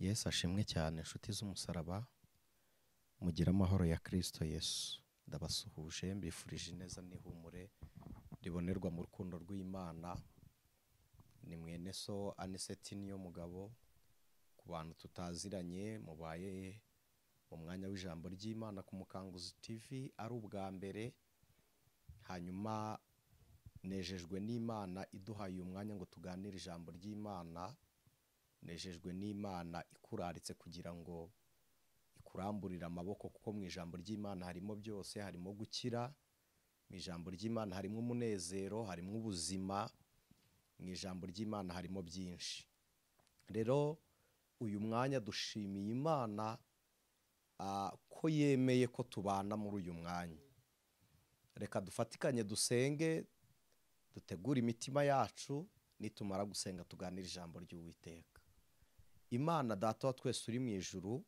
Yesu ashimwe cyane inshuti z'umusaraba, mugira amahoro ya Kristo Yesu. Ndabasuhuje mbifurije ineza n'ihumure ribonerwa mu rukundo rw'Imana. Ni mwene so Aniseti niyo mugabo. Ku bantu tutaziranye mubaye mu mwanya w'ijambo ry'Imana ku Mukanguzi TV ari ubwa mbere, hanyuma nejejwe n'Imana iduhaye uyu mwanya ngo tuganire ijambo ry'Imana. Nejejwe n'Imana ikuraritse kugira ngo ikuramburire amaboko, kuko mu ijambo ry'Imana harimo byose, harimo gukira, mu ijambo ry'Imana harimo umunezero, harimo ubuzima, mu ijambo ry'Imana harimo byinshi. Rero uyu mwanya dushimiye Imana ko yemeye ko tubana muri uyu mwanya. Reka dufatikanye dusenge, dutegure imitima yacu, nitumara gusenga tuganire ijambo ry'Uwiteka. Imana Data wa twese uri mu ijuru,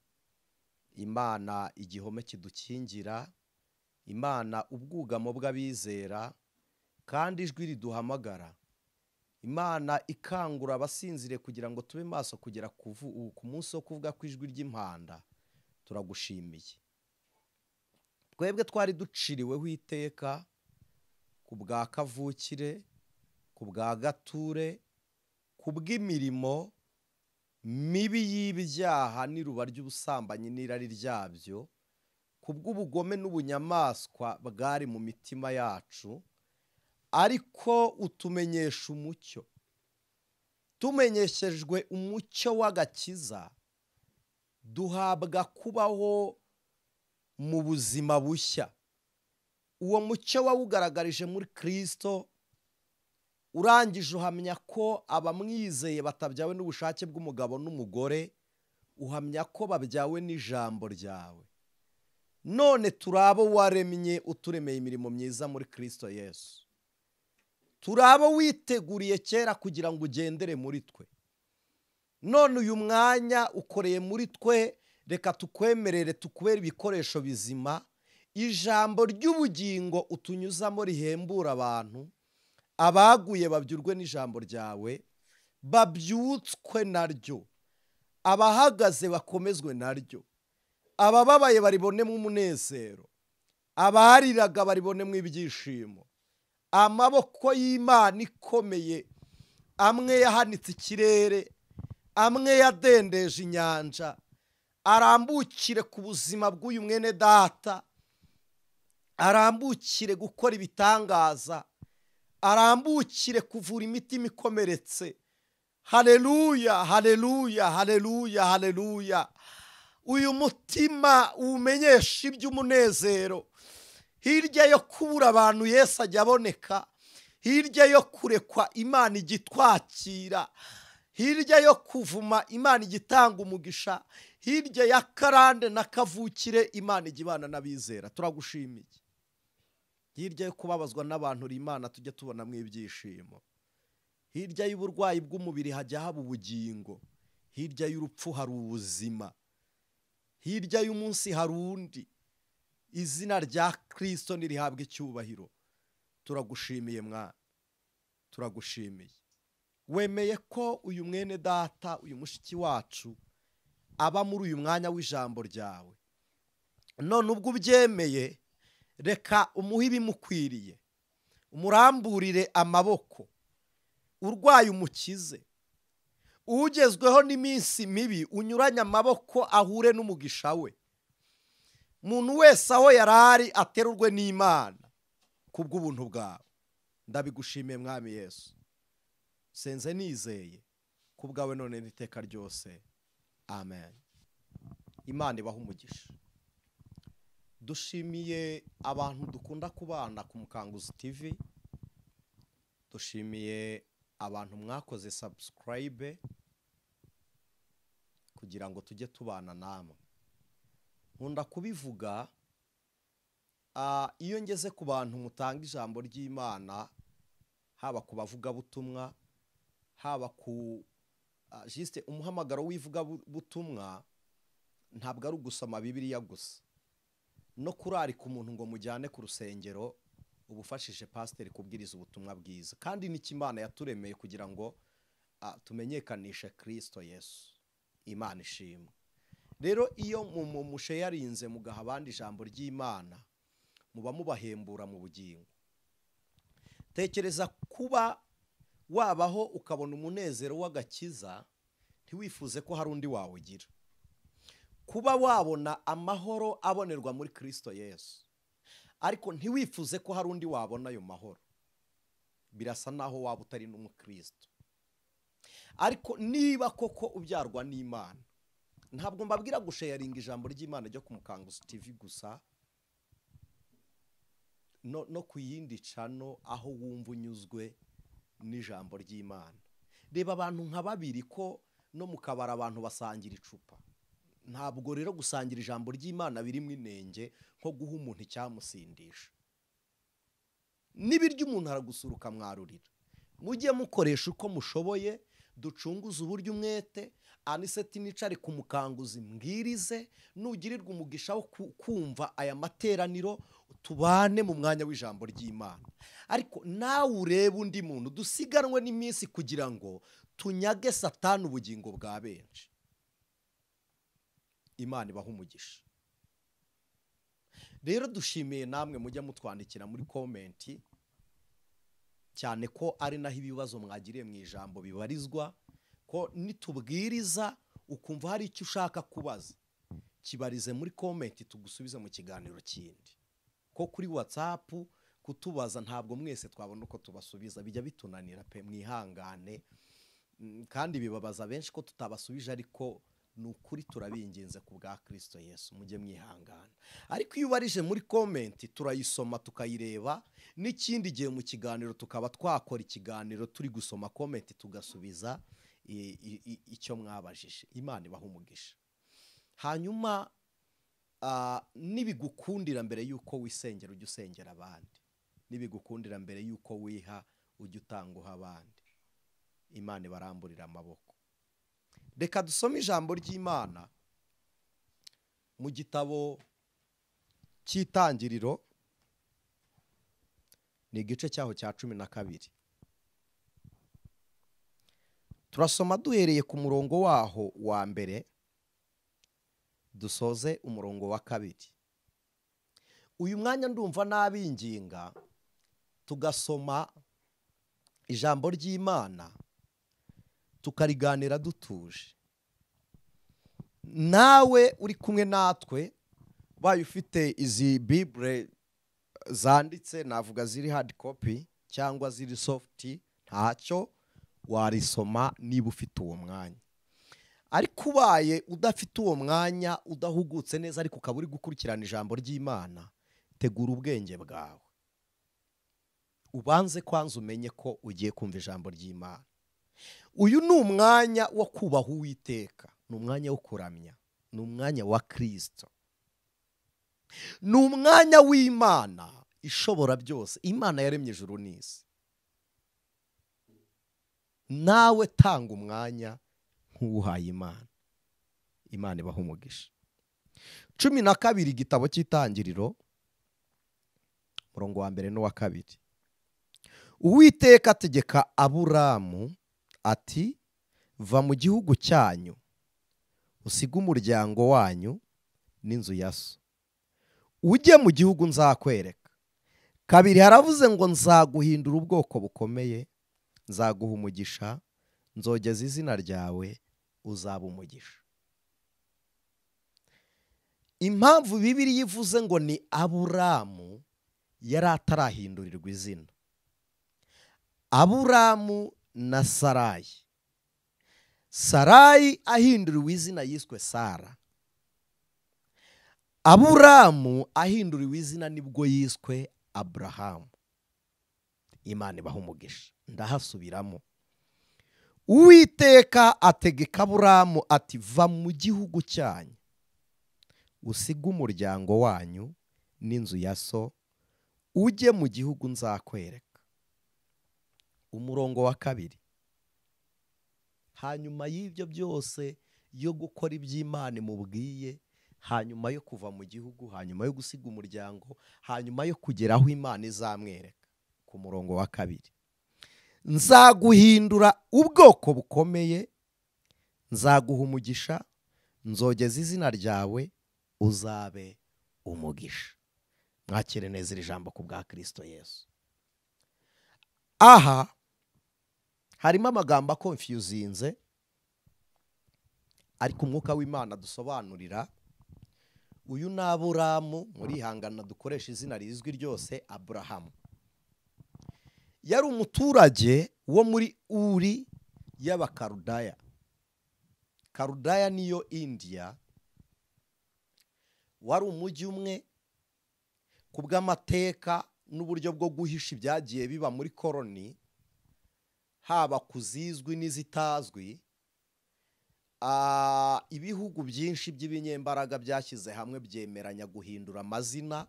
Imana igihome kidukingira, Imana ubwugamo bw'abizera, kandi ijwi riduhamagara, Imana ikangura abasinzire kugira ngo tube maso kugera ku munsi wo kuvuga ko ijwi ry'impanda. Turagushimiye. Twebwe twari duciriweho iteka ku bwa kavukire, ku bwa gature, ku bw'imirimo mibi y'ibyaha n'iruba ry'ubusambanyi n'irari ryabyo, ku bw'ubugome n'ubunyamaswa bwari mu mitima yacu, ariko utumenyesha umucyo. Tumenyeshejwe umucyo w'agakiza, duhabwa kubaho mu buzima bushya. Uwo mucyo wawugaragarije muri Kristo, urangije uhamya ko abamwizeye batabyawe n'ubushake bw'umugabo n'umugore, uhamya ko babyawe n'ijambo ryawe. None turabo waremye uturemeye imirimo myiza muri Kristo Yesu. Turabo witeguriye kera kugira ngo ugendere muri twe. None uyu mwanya ukoreye muri twe, reka tukwemerere tukubere ibikoresho bizima, ijambo ry'ubugingo utunyuzamo rihembura abantu, abaguye babyurwe n'ijambo ryawe, babyutswe naryo, abahagaze bakomezwe naryo, abababaye baribonemo umunezero, abariraga baribonemo ibyishimo. Amaboko y'Imana ikomeye, amwe yahanitse ikirere, amwe yadendeje inyanja, arambukire ku buzima bw'uyu mwene data, arambukire gukora ibitangaza, arambukire kuvura imitima ikomeretse. Haleluya, haleluya, haleluya, haleluya. Uyu mutima umenyesha iby'umunezero. Hirya yo kubura abantu Yesu ajya aboneka, hirya yo kurekwa Imana igitwakira, hirya yo kuvuma Imana igitanga umugisha, hirya ya karande na kavukire Imana igibana n'abizera. Turagushimiye. Hirya yo kubabazwa n'abantu uri Imana tujya tubonamo ibyishimo. Hirya y'uburwayi bw'umubiri hajya haba ubugingo, hirya y'urupfu hari ubuzima, hirya y'umunsi hari undi. Izina rya Kristo nirihabwe icyubahiro. Turagushimiye Mwana, turagushimiye. Wemeye ko uyu mwene data, uyu mushiki wacu aba muri uyu mwanya w'ijambo ryawe. None ubwo ubyemeye, reka umuhe ibimukwiriye, umuramburire amaboko, urwaye umukize, ugezweho n'iminsi mibi unyuranye amaboko ahure n'umugisha we. Umuntu wese aho yarari aterurwe n'Imana kubw'ubuntu bwawe. Ndabigushimiye Mwami Yesu. Senze nizeye kubwawe none n'iteka ryose. Amen. Imana ibaha umugisha. Dushimiye abantu dukunda kubana ku Mukanguzi TV. Dushimiye abantu mwakoze subscribe kugira ngo tujye tubana namwe. Nkunda kubivuga, iyo ngeze ku bantu mutanga ijambo ry'Imana, haba ku bavugabutumwa, haba ku juste umuhamagaro w'ivugabutumwa, ntabwo ari ugusoma Bibiliya gusa, no kurarika umuntu ngo mujyane ku rusengero ubufashije pasiteri kubwiriza ubutumwa bwiza. Kandi n'iki Imana yaturemeye kugira ngo tumenyekanishe Kristo Yesu. Imana ishimwe. Rero iyo musheyarinze mugaha abandi ijambo ry'Imana muba mubahembura mu bugingo. Tekereza kuba wabaho ukabona umunezero w'agakiza ntiwifuze ko hari undi wawugira. Kuba wabona amahoro abonerwa muri Kristo Yesu ariko ntiwifuze ko hari undi wabona ayo mahoro, birasa naho waba utari n'umukristo. Ariko niba koko ubyarwa n'Imana, ntabwo mbabwira gusharinga ijambo ry'Imana ryo ku Mukanguzi TV gusa, no ku yindi cano aho wumva unyuzwe n'ijambo ry'Imana. Reba abantu nka babiri ko no mu kabara abantu basangira icupa. Ntabwo rero gusangira ijambo ry'Imana birimo inenge nko guha umuntu icyamusindisha. N'ibiryo umuntu aragusuruka mwarurira. Mujye mukoresha uko mushoboye, ducunguze uburyo umwete. Aniseti nicare ku Mukanguzi mbwirize, nugirirwa umugisha wo kumva aya materaniro, tubane mu mwanya w'ijambo ry'Imana. Ariko nawe urebe undi muntu, dusiganwe n'iminsi kugira ngo tunyage Satani ubugingo bwa benshi. Imana ibaha umugisha. Rero dushimiye namwe mujya mutwandikira muri komenti, cyane ko ari naho ibibazo mwagiriye mu ijambo bibarizwa, ko nitubwiriza ukumva hari icyo ushaka kubaza, kibarize muri komenti tugusubize mu kiganiro kindi. Ko kuri WhatsApp kutubaza ntabwo mwese twabona uko tubasubiza, bijya bitunanira pe, mwihangane. Kandi bibabaza benshi ko tutabasubije, ariko nukuri turabinginze ku bwa Kristo Yesu, mujye mwihangana. Ariko iyo ubarije muri komenti turayisoma tukayireba, n'ikindi gihe mu kiganiro tukaba twakora ikiganiro turi gusoma komenti tugasubiza icyo mwabajije. Imana ibaha umugisha. Hanyuma nibigukundira mbere yuko wisengera ujye usengera abandi, nibigukundira mbere yuko wiha ujye utanguha abandi. Imana ibaramburira amaboko. Reka dusome ijambo ry'Imana mu gitabo cy'Itangiriro, ni igice cyaho cya 12. Turasoma duhereye ku murongo waho wa mbere dusoze umurongo wa 2. Uyu mwanya ndumva nabinginga tugasoma ijambo ry'Imana tukariganira dutuje. Nawe uri kumwe natwe, baye ufite izi Bible zanditse, navuga ziri hard copy cyangwa ziri soft, ntacyo warisoma niba ufite uwo mwanya. Ariko ubaye udafite uwo mwanya, udahugutse neza, ariko ukaba uri gukurikirana ijambo ry'Imana, tegura ubwenge bwawe, ubanze kwanza umenye ko ugiye kumva ijambo ry'Imana. Uyu ni umwanya wo kubaha Uwiteka, ni umwanya wo kuramya, ni umwanya wa Kristo, ni umwanya w'Imana ishobora byose. Imana yaremye ijuru n'isi. Nawe tanga umwanya nk'uwuhaye Imana. Imana ibaha umugisha. 12 igitabo cy'Itangiriro, murongo wa mbere n'uwa 2. Uwiteka ategeka Aburamu ati, va mu gihugu cyanyu, usige umuryango wanyu n'inzu ya so, ujye mu gihugu nzakwereka. 2 haravuze ngo nzaguhindura ubwoko bukomeye, nzaguha umugisha, nzogeza izina ryawe, uzaba umugisha. Impamvu Bibiliya ivuze ngo ni Aburamu, yari atarahindurirwa izina. Aburamu na Sarayi. Sarayi ahinduriwe izina yiswe Sara. Aburamu ahinduriwe izina nibwo yiswe Abrahamu. Imana ibaha umugisha. Ndahasubiramo. Uwiteka ategeka Aburamu ati, va mu gihugu cyanyu, usige umuryango wanyu n'inzu ya so, ujye mu gihugu nzakwereka. Umurongo wa 2. Hanyuma y'ibyo byose, yo gukora iby'Imana imubwiye, hanyuma yo kuva mu gihugu, hanyuma yo gusiga umuryango, hanyuma yo kugera aho Imana izamwereka, ku murongo wa 2, nzaguhindura ubwoko bukomeye, nzaguha umugisha, nzogeza izina ryawe, uzabe umugisha. Mwakire neza iri jambo ku bwa Kristo Yesu. Aha harimo amagambo akonfyuzinze, ariko umwuka w'Imana dusobanurira. Uyu ni Aburamu, murihangana dukoresha izina rizwi ryose, Aburahamu. Yari umuturage wo muri Uri y'Abakarudaya. Karudaya niyo India. Wari umujyi umwe ku bw'amateka n'uburyo bwo guhisha ibyagiye biba muri koloni, haba kuzizwi n'izitazwi. Ibihugu byinshi by'ibinyembaraga byashyize hamwe byemeranya guhindura amazina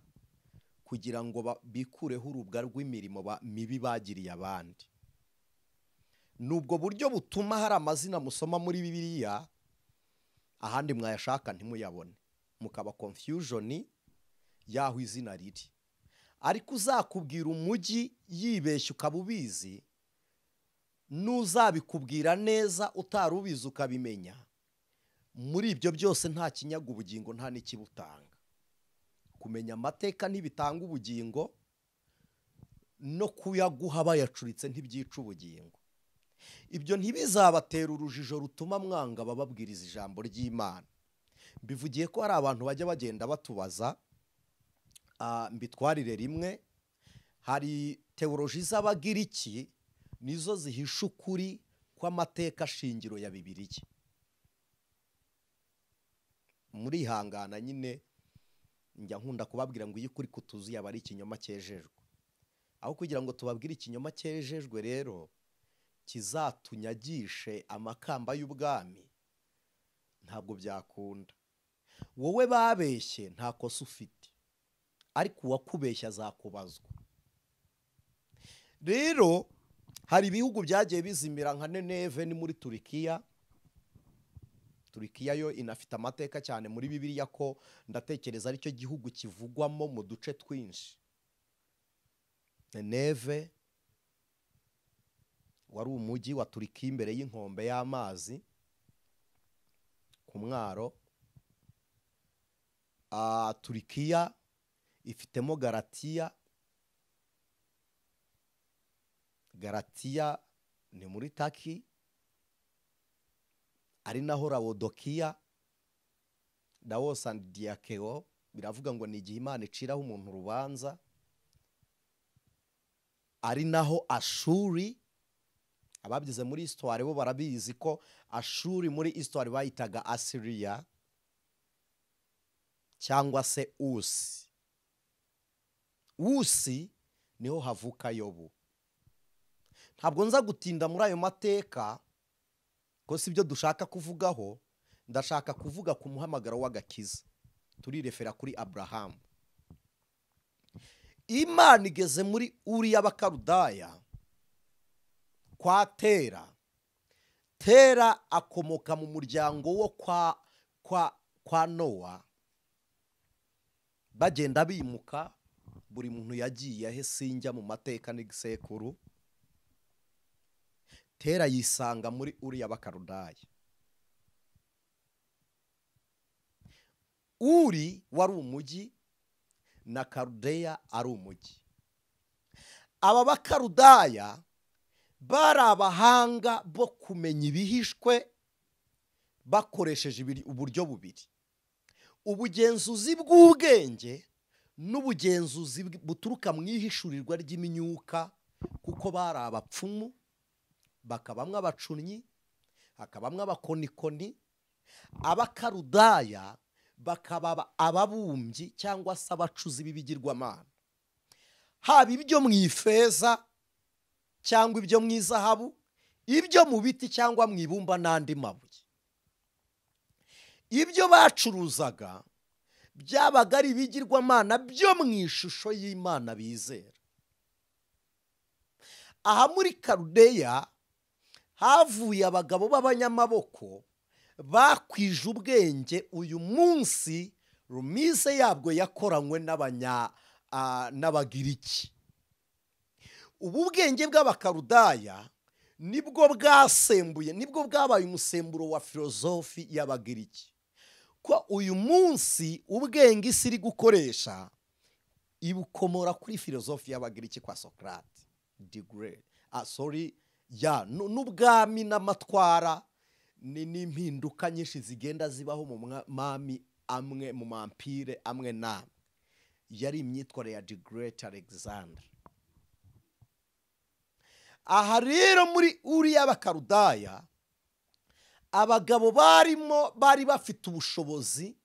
kugira ngo bikureho urubwa rw'imirimo mibi bagiriye abandi. Nubwo buryo butuma hari amazina musoma muri Bibiliya ahandi mwayashaka ntimuyabone, mukaba confusion yaho izina riri. Ariko uzakubwira umujyi yibeshya ukaba ubizi, n'uzabikubwira neza utarubizi ukabimenya, muri ibyo byose nta kinyaga ubugingo, nta n'ikibutanga. Kumenya amateka ntibitanga ubugingo, no kuyaguha bayacuritse ntibyica ubugingo. Ibyo ntibizabatera urujijo rutuma mwanga bababwiriza ijambo ry'Imana. Mbivugiye ko hari abantu bajya bagenda batubaza, mbitwarire rimwe. Hari teoloji z'Abagiriki nizo zihisha ukuri kw'amateka shingiro ya Bibiliya. Murihangana nyine, njya nkunda kubabwira ngo iyo ukuri kutuzuye aba ari ikinyoma cyejejwe. Aho kugira ngo tubabwire ikinyoma cyejejwe rero kizatunyagishe amakamba y'ubwami, ntabwo byakunda. Wowe babeshye nta kosa ufite, ariko uwakubeshya azakubazwa. Rero hari ibihugu byagiye bizimira nka Nineve ni muri Turikiya. Turikiya yo inafite amateka cyane muri Bibiliya, ko ndatekereza aricyo gihugu kivugwamo mu duce twinshi. Nineve wari umujyi wa Turikiya imbere y'inkombe y'amazi ku mwaro. Turikiya ifitemo Galatiya. Galatiya ni muri Taki, ari naho Lawodokiya, Laos and Diakeo, biravuga ngo ni igihe Imana iciraho umuntu urubanza. Ari naho Ashuri, ababyize muri histoire bo barabizi ko Ashuri muri histoire bayitaga Assyria cyangwa se Usi. Usi niho havuka Yobu. Ntabwo nza gutinda muri ayo mateka, ko si byo dushaka kuvugaho. Ndashaka kuvuga ku muhamagaro w'agakiza. Turirefera kuri Aburahamu. Imana igeze muri Uri y'Abakarudaya kwa Tera. Tera akomoka mu muryango wo kwa Nowa. Bagenda bimuka, buri muntu yagiye ahe sinjya mu mateka n'igisekuru. Tera yisanga muri Uri y'Abakarudaya. Uri wari umujyi na Karudeya ari umujyi. Aba Bakarudaya bari abahanga bo kumenya ibihishwe bakoresheje uburyo bubiri: ubugenzuzi bw'ubwenge n'ubugenzuzi buturuka mu ihishurirwa ry'imyuka, kuko bari abapfumu, bakabamwe abacunnyi, hakabamwe abakonikoni. Abakarudaya bakaba ababumbyi cyangwa se abacuzi b'ibigirwamana, haba ibyo mu ifeza cyangwa ibyo mu izahabu, ibyo mu biti cyangwa mu ibumba n'andi mabuye. Ibyo bacuruzaga byabaga ari ibigirwamana byo mu ishusho y'Imana bizera. Aha muri Karudeya havuye abagabo b'abanyamaboko bakwije ubwenge uyu munsi rumize yabwo yakoranywe n'Abagiriki. Ubu bwenge bw'Abakarudaya nibwo bwasembuye, nibwo bwabaye umusemburo wa filozofi y'Abagiriki. Ko uyu munsi ubwenge isi iri gukoresha ibukomora kuri filozofi y'Abagiriki kwa Socrate. N'ubwami n'amatwara n'impinduka nyinshi zigenda zibaho mu mami amwe, mu mampire amwe n'amwe, yari imyitwarire ya The Great Alexander. Aha rero muri Uriya y'Abakarudaya, abagabo bari bafite ubushobozi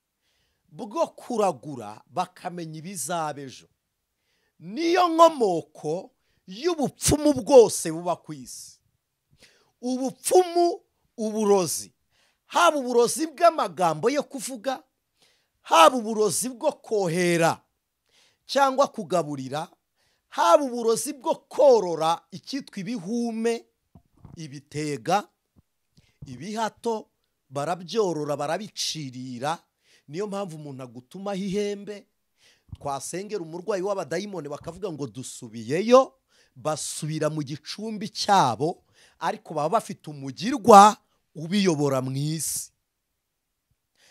bwo kuragura bakamenya ibizaba ejo. Niyo nkomoko y'ubupfumu bwose buba ku isi. Ubupfumu, uburozi, haba uburozi bw'amagambo yo kuvuga, haba uburozi bwo kohera cyangwa kugaburira, haba uburozi bwo korora icyitwa ibihume, ibitega, ibihato, barabyorora barabicirira. Niyo mpamvu umuntu agutumaho ihembe, twasengera umurwayi w'abadayimoni bakavuga ngo dusubiyeyo, basubira mu gicumbi cyabo, ariko baba bafite umugirwa ubiyobora mu isi.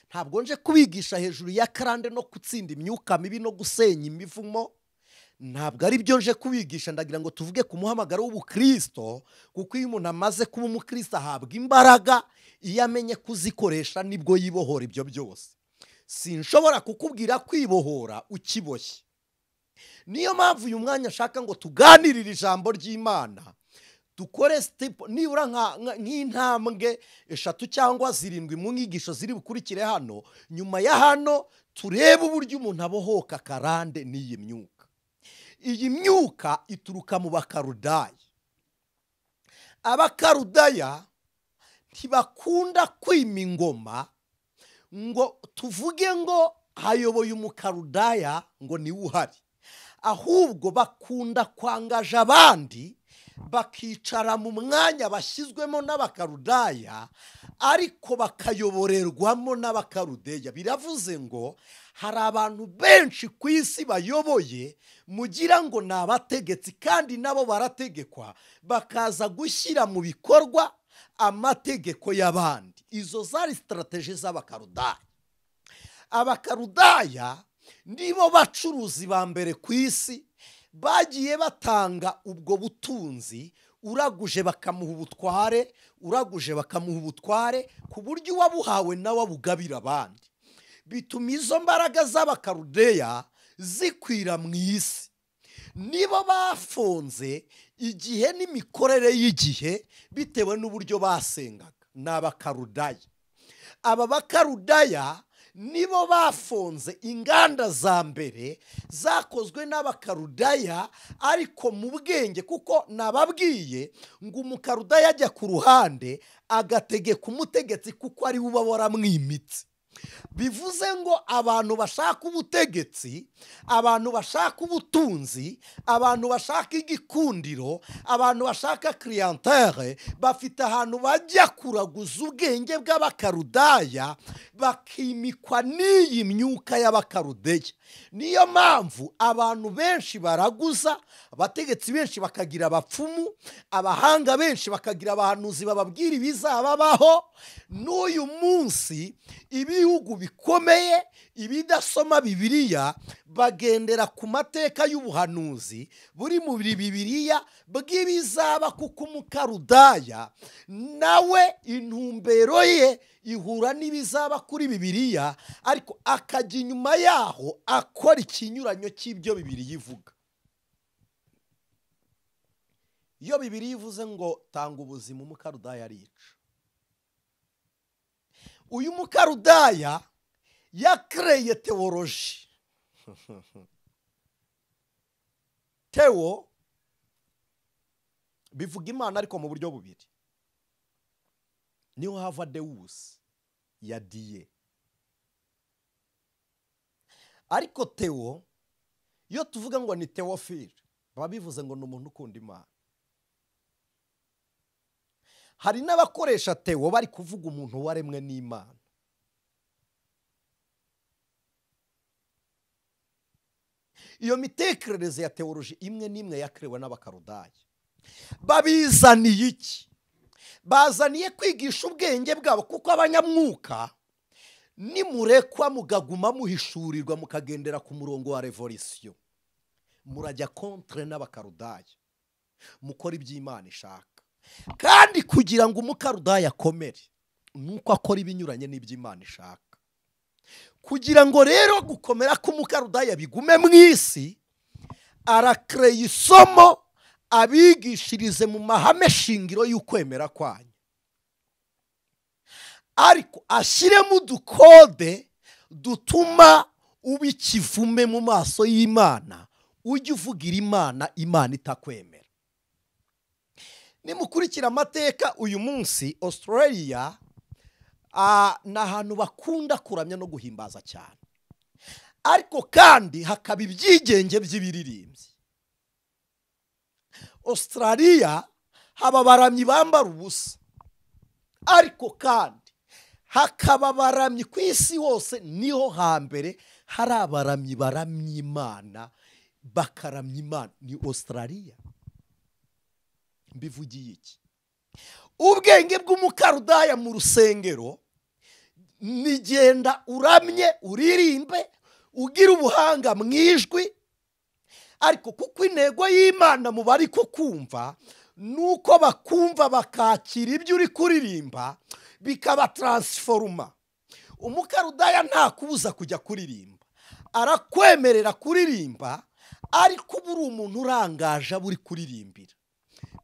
Ntabwo nje kubigisha hejuru ya karande no gutsinda imyuka mibi no gusenya imivumo, ntabwo ari byo nje kubigisha. Ndagira ngo tuvuge ku muhamagaro w'ubukristo, kuko iyo umuntu amaze kuba umukristo ahabwa imbaraga, iyo amenye kuzikoresha nibwo yibohora ibyo byose. Sinshobora kukubwira kwibohora ukiboshye. Niyo mpamvu uyu mwanya ashaka ngo tuganirire ijambo ry'Imana, dukore step nibura nk'intambwe 3 cyangwa 7 mu nyigisho ziri bukurikire hano. Nyuma ya hano turebe uburyo umuntu abohoka karande n'iyi myuka. Iyi myuka ituruka mu Bakarudaya. Abakarudaya ntibakunda kwima ingoma ngo tuvuge ngo hayoboye umukarudaya ngo ni uhari, ahubwo bakunda kwangaje abandi bakicara mu mwanya bashyizwemo n'Abakarudaya, ariko bakayoborerwamo n'Abakarudeya. Biravuze ngo hari abantu benshi ku isi bayoboye mugira ngo ni abategetsi, kandi nabo barategekwa bakaza gushyira mu bikorwa amategeko y'abandi. Izo zari strategie z'Abakarudaya. Abakarudaya nibo bacuruzi ba mbere ku isi, bagiye batanga ubwo butunzi, uraguje bakamuha ubutware, uraguje bakamuha ubutware, ku buryo wabuhawe nawe abugabira abandi. Bituma izo mbaraga z'Abakarudeya zikwira mu isi. Nibo bafonze igihe n'imikorere y'igihe bitewe n'uburyo basengaga. N'Abakarudaya. Aba Bakarudaya nibo bafonze inganda za mbere zakozwe n'Abakarudaya, ariko mu bwenge, kuko nababwiye ngo umukarudaya ajya ku ruhande agategeka umutegetsi kuko ari we uba waramwimitse. Bivuze ngo abantu bashaka ubutegetsi, abantu bashaka ubutunzi, abantu bashaka igikundiro, abantu bashaka clientele, bafite ahantu bajya kuraguza ubwenge bw'Abakarudaya, bakimikwa n'iyi myuka y'Abakarudeya. Niyo mpamvu abantu benshi baraguza, abategetsi benshi bakagira abapfumu, abahanga benshi bakagira abahanuzi bababwira ibizababaho. N'uyu munsi ibihugu bikomeye ibidasoma Bibiliya bagendera ku mateka y'ubuhanuzi buri mu Bibiliya bw'ibizaba, kuko umukarudaya nawe intumbero ye ihura n'ibizaba kuri Bibiliya, ariko akajya inyuma yaho akora ikinyuranyo cy'ibyo Bibiliya ivuga. Iyo Bibiliya ivuze ngo tanga ubuzima, umukarudaya arica. Uyu mukarudaya yakreye teoloji. Teo bivuga Imana ariko mu buryo bubiri. Niho hava Deus ya die. Ariko Teo, iyo tuvuga ngo ni Theophile, baba bivuze ngo ni umuntu ukunda Imana. Hari n'abakoresha Teo bari kuvuga umuntu waremwe n'Imana. Iyo mitekerereze ya teoloji imwe n'imwe yakrewe n'Abakarudaya. Babizaniye iki? bazaniye kwigisha ubwenge bwabo, kuko abanyamwuka nimurekwa mugaguma muhishurirwa mukagendera ku murongo wa revolisiyo, murajya kontre n'abakarudaya, mukora iby'Imana ishaka. Kandi kugira ngo umukarudaya akomere nuko akora ibinyuranye n'iby'Imana ishaka. Kugira ngo rero gukomera k'umukarudaya bigume mu isi, arakreye isomo abigishirize mu mahame shingiro y'ukwemera kwanyu, ariko ashyiremo udukode dutuma uba ikivume mu maso y'Imana, ujye uvugira Imana, Imana itakwemera. Nimukurikira amateka, uyu munsi Australia ni ahantu bakunda kuramya no guhimbaza cyane, ariko kandi hakaba ibyigenge by'ibiririmbyi. Australia haba abaramyi bambara ubusa, ariko kandi hakaba abaramyi ku isi hose, niho hambere hari abaramyi baramya Imana, bakaramya Imana, ni Australia. Mbivugiye iki? Ubwenge bw'umukarudaya mu rusengero nigenda uramye, uririmbe, ugira ubuhanga mu ijwi, ariko kuko intego y'Imana mu bari kukumva nuko bakumva bakakira ibyo uri kuririmba bikaba transforma. Umukarudaya nta kubuza kujya kuririmba, arakwemerera kuririmba, ariko buri umuntu urangaje buri kuririmbira,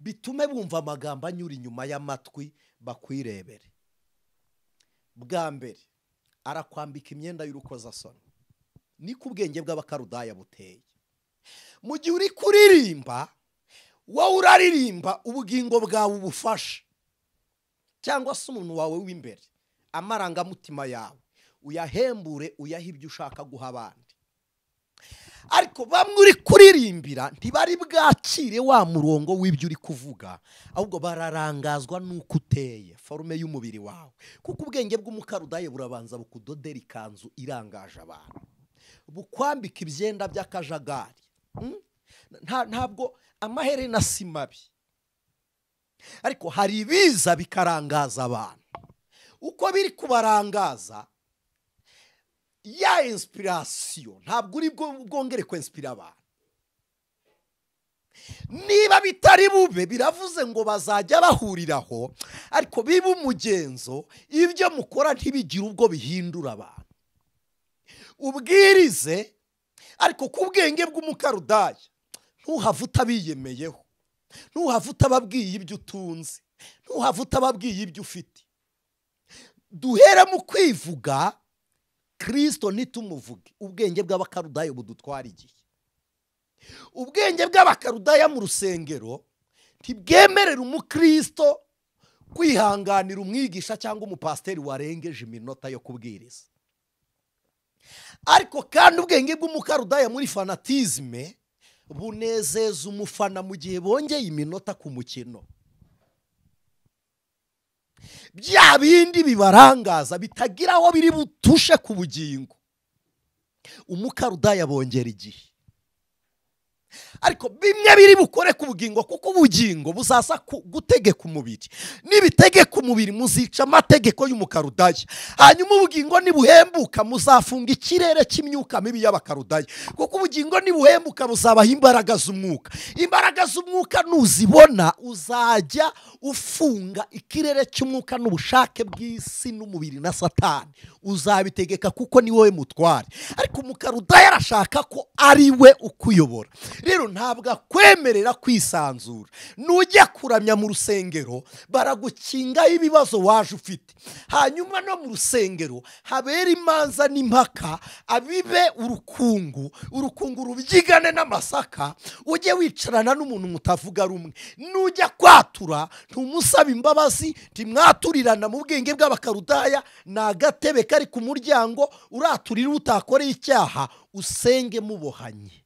bitume bumva amagambo anyura inyuma y'amatwi bakwirebere. Bwa mbere arakwambika imyenda y'urukozasoni, niko ubwenge bw'abakarudaya buteye. Mu gihe uri kuririmba, wowe uraririmba ubugingo bwawe ubufasha, cyangwa se umuntu wawe w'imbere, amarangamutima yawe uyahembure, uyahe ibyo ushaka guha abandi. Ariko bamwe uri kuririmbira ntibari bwakire wa murongo w'ibyo uri kuvuga, ahubwo bararangazwa n'uko uteye, forume y'umubiri wawe. Kuko ubwenge bw'umukarudaya burabanza bukudodera ikanzu irangaje abantu, bukwambika ibyenda by'akajagari. Ntabwo amaherena si mabi, ariko hari ibiza bikarangaza abantu. Uko biri kubarangaza, ya inspiration ntabwo uri bwongere kwinspira abantu. Niba bitari bube, biravuze ngo bazajya bahuriraho, ariko biba umugenzo, ibyo mukora ntibigire ubwo bihindura abantu. Ubwirize, ariko ku bwenge bw'umukarudaya ntuhave utabiyemeyeho, ntuhave utababwiye ibyo utunze, ntuhave utababwiye ibyo ufite. Duhere mu kwivuga Kristo nitumuvuge. Ubwenge bw'abakarudaya budutwara igihe. Ubwenge bw'abakarudaya mu rusengero ntibwemerera umukristo kwihanganira umwigisha cyangwa umupasiteri warengeje iminota yo kubwiriza. Ariko kandi ubwenge bw'umukarudaya muri fanatizme bunezeza umufana mu gihe bongeye iminota ku mukino. Bya bindi bibarangaza bitagira aho biri butushe ku bugingo, umukarudaya bongera igihe. Ariko bimwe biri bukore ku bugingo, kuko ubugingo buzaza gutegeka umubiri. Nibitegeka umubiri muzica amategeko y'umukarudaya. Hanyuma ubugingo nibuhembuka muzafunga ikirere cy'imyuka mibi y'abakarudaya, kuko ubugingo nibuhembuka buzabaha imbaraga z'umwuka. Imbaraga z'umwuka nuzibona uzajya ufunga ikirere cy'umwuka n'ubushake bw'isi n'umubiri na Satani, uzabitegeka kuko ni wowe mutware. Ariko umukarudaya arashaka ko ari we ukuyobora. Rero ntabwo akwemerera kwisanzura. Nujya kuramya mu rusengero baragukingaho ibibazo waje ufite, hanyuma no mu rusengero habera imanza n'impaka, abibe urukungu rubyigane n'amasaka, ujye wicarana n'umuntu mutavuga rumwe. Nujya kwatura ntumusaba imbabazi, ntimwaturirana. Mu bwenge bw'abakarudaya ni agatebe kari ku muryango, uraturira utakoreye icyaha, usenge mubohanye.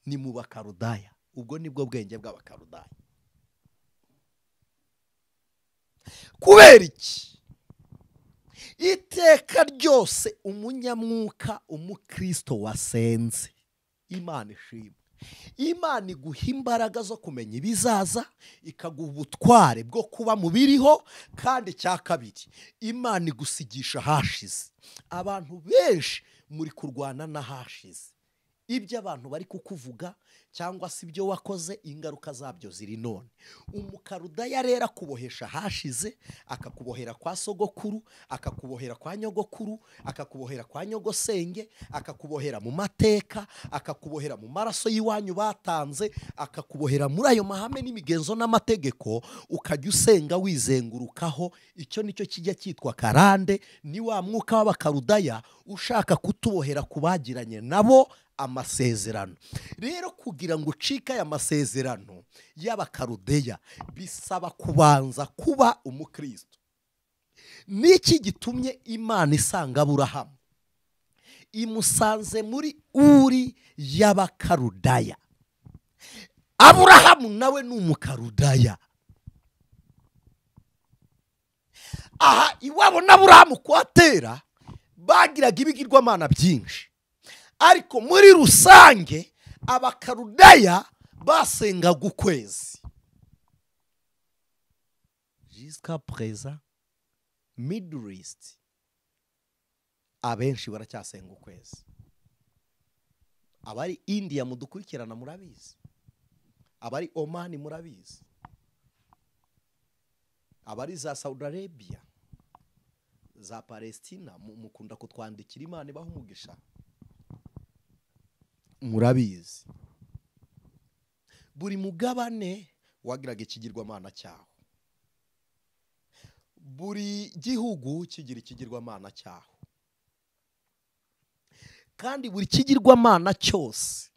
Ni mu bakarudaya. Ubwo nibwo bwenge bw'abakarudaya. Kubera iki? Iteka ryose umunyamwuka, umukristo wasenze, Imana ishimwe, Imana iguha imbaraga zo kumenya ibizaza, ikaguha ubutware bwo kuba mu biriho, kandi cya kabiri Imana igusigisha ahashize. Abantu benshi muri kurwana n'ahashize, ibyo abantu bari kukuvuga cyangwa se ibyo wakoze, ingaruka zabyo ziri none. Umukarudaya rero akubohesha ahashize, akakubohera kwa sogokuru, akakubohera kwa nyogokuru, akakubohera kwa nyogosenge, akakubohera mu mateka, akakubohera mu maraso y'iwanyu batanze, akakubohera muri ayo mahame n'imigenzo n'amategeko, ukajya usenga wizengurukaho. Icyo nicyo kijya cyitwa karande. Ni wa mwuka w'abakarudaya ushaka kutubohera ku bagiranye nabo amasezerano. Rero kugira ngo ucike aya masezerano y'abakarudeya, bisaba kubanza kuba umukristo. Niki gitumye Imana isanga Aburahamu? Imusanze muri Uri y'abakarudaya. Aburahamu nawe ni umukarudaya. Aha iwabo n'Aburahamu kuhatera bagiraga ibigirwamana byinshi, ariko muri rusange abakarudaya basengaga ukwezi. Jusqu'à présent Middle East abenshi baracyasenga ukwezi. Abari India mudukurikirana murabizi, abari Oman murabizi, abari za Saudi Arabia, za Palestina mukunda kutwandikira Imana ibaha umugisha, murabizi. Buri mugabane wagiraga ikigirwamana cyaho, buri gihugu kigira ikigirwamana cyaho, kandi buri kigirwamana cyose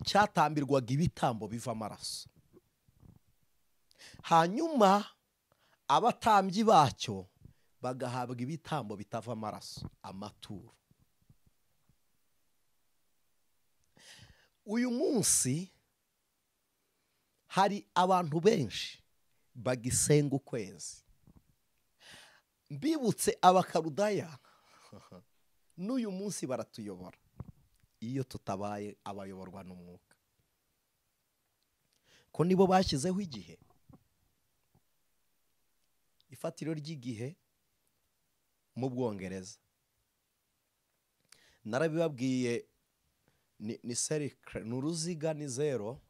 cyatambirwaga ibitambo biva amaraso. Hanyuma abatambyi bacyo bagahabwa ibitambo bitava amaraso, amaturo. Uyu munsi hari abantu benshi bagisenga ukwezi. Mbibutse abakarudaya n'uyu munsi baratuyobora iyo tutabaye abayoborwa n'umwuka, ko nibo bashyizeho igihe, ifatiro ry'igihe mu Bwongereza. Narabibabwiye, ni cercle, ni uruziga, ni zero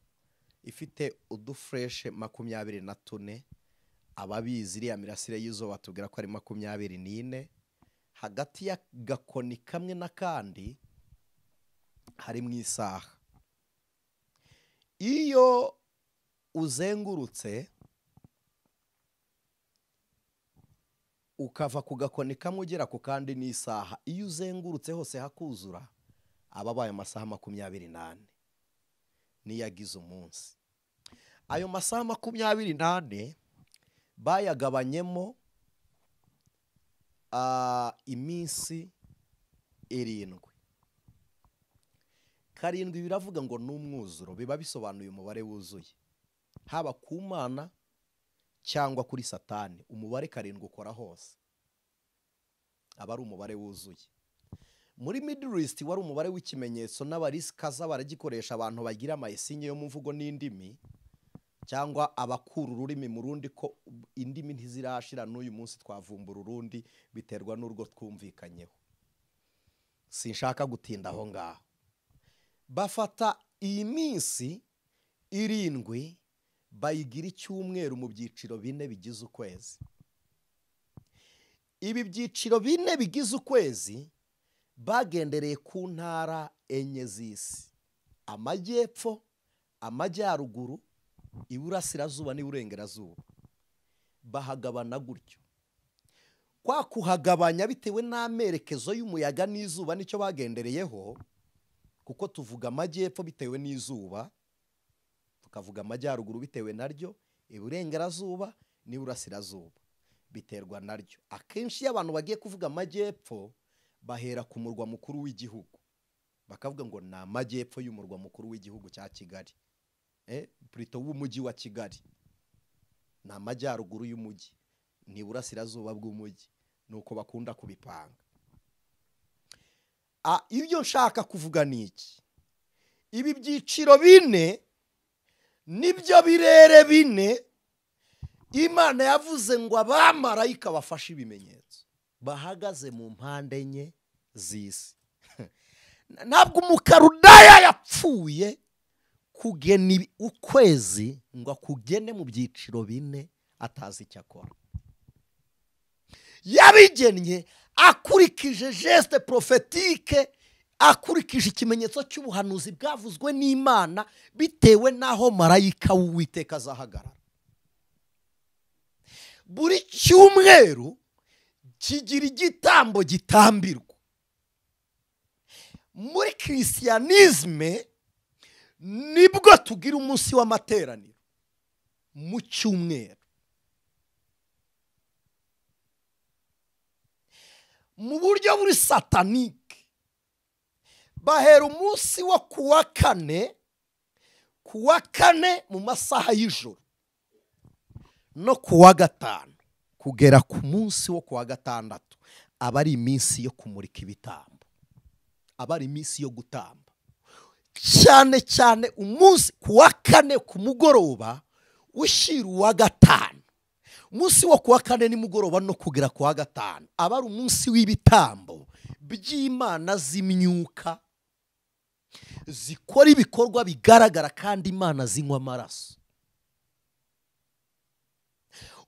ifite udufreshe 24. Ababizi iriya mirasire y'izuba batubwira ko ari 24. Hagati ya gakoni kamwe n'akandi hari mu isaha. Iyo uzengurutse ukava ku gakoni kamwe ugera ku kandi n'isaha, iyo uzengurutse hose hakuzura, ababaye amasaha 28 niyo agize umunsi. Ayo masaha 28 bayagabanyemo iminsi 7. 7 biravuga ngo n'umwuzuro, biba bisobanuye umubare wuzuye, haba ku Mana cyangwa kuri Satani. Umubare 7 ukora hose, aba ari umubare wuzuye. Muri Middle East wari umubare w'ikimenyetso, n'abarisikaza baragikoresha abantu bagira amayesinye yo mu mvugo n'indimi, cyangwa abakura ururimi mu rundi, ko indimi ntizirashira n'uyu munsi twavumbura urundi biterwa n'urwo twumvikanyeho. Sinshaka gutinda aho ngaho. Bafata iyi minsi 7 bayigira icyumweru mu byiciro 4 bigize ukwezi. Ibi byiciro 4 bigize ukwezi bagendereye ku ntara 4 z'isi: amajyepfo, amajyaruguru, iburasirazuba n'iburengerazuba. Bahagabana gutyo. Kwa kuhagabanya bitewe n'amerekezo y'umuyaga n'izuba nicyo bagendereyeho, kuko tuvuga amajyepfo bitewe n'izuba, tukavuga amajyaruguru bitewe naryo, iburengerazuba n'iburasirazuba biterwa naryo. Akenshi iyo abantu bagiye kuvuga amajyepfo bahera ku murwa mukuru w'igihugu, bakavuga ngo ni amajyepfo y'umurwa mukuru w'igihugu cya Kigali, plutôt w'umujyi wa Kigali. Ni amajyaruguru y'umujyi, ni iburasirazuba bw'umujyi, nuko bakunda kubipanga. Ibyo nshaka kuvuga ni iki: ibi byiciro bine nibyo birere bine Imana yavuze ngo abamarayika bafashe ibimenyetso bahagaze mu mpande enye z'isi. Ntabwo umukarudaya yapfuye kugena ukwezi ngo akugene mu byiciro bine atazi icyo akora. Yabigennye akurikije geste prophétique, akurikije ikimenyetso cy'ubuhanuzi bwavuzwe n'Imana bitewe n'aho marayika w'Uwiteka azahagarara. Buri cyumweru kigira igitambo gitambirwa. Muri christianisme nibwo tugira umunsi w'amateraniro mu cyumweru. Mu buryo buri satanike bahera umunsi wo kuwa kane mu masaha y'ijoro no kuwa gatanu kugera ku munsi wo kuwa gatandatu aba ari iminsi yo kumurika ibitambo, aba ari iminsi yo gutamba. Cyane cyane umunsi kuwa kane ku mugoroba ushyira uwa gatanu, umunsi wo kuwa kane ni mugoroba no kugera kuwa gatanu aba ari umunsi w'ibitambo by'Imana z'imyuka zikora ibikorwa bigaragara kandi Imana zinywa amaraso.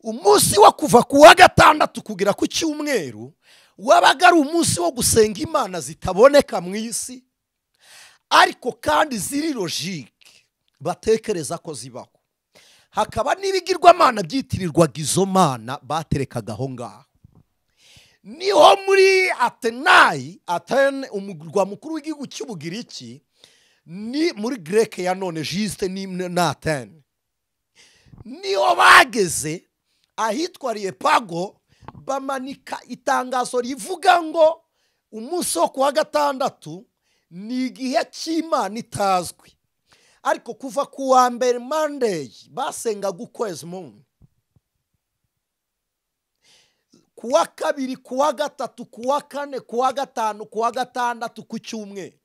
Umunsi wo kuva kuwa gatandatu kugera ku cyumweru wabaga ari umunsi wo gusenga Imana zitaboneka mu isi ariko kandi ziri logique batekereza ko zibaho. Hakaba n'ibigirwamana byitirirwaga izo mana baterekaga aho ngaho. Niho muri Atene umurwa mukuru w'igihugu cy'Ubugiriki, ni muri Greke ya none juste na Atene, niho bageze ahitwa Areopago bamanika itangazo rivuga ngo umunsi wo kuwa gatandatu ni igihe cy'Imana itazwi. Ariko kuva ku wa mbere Monday basengaga ukwezi munsi, kuwa kabiri, kuwa gatatu, kuwa kane, kuwa gatanu, kuwa gatandatu, ku cyumweru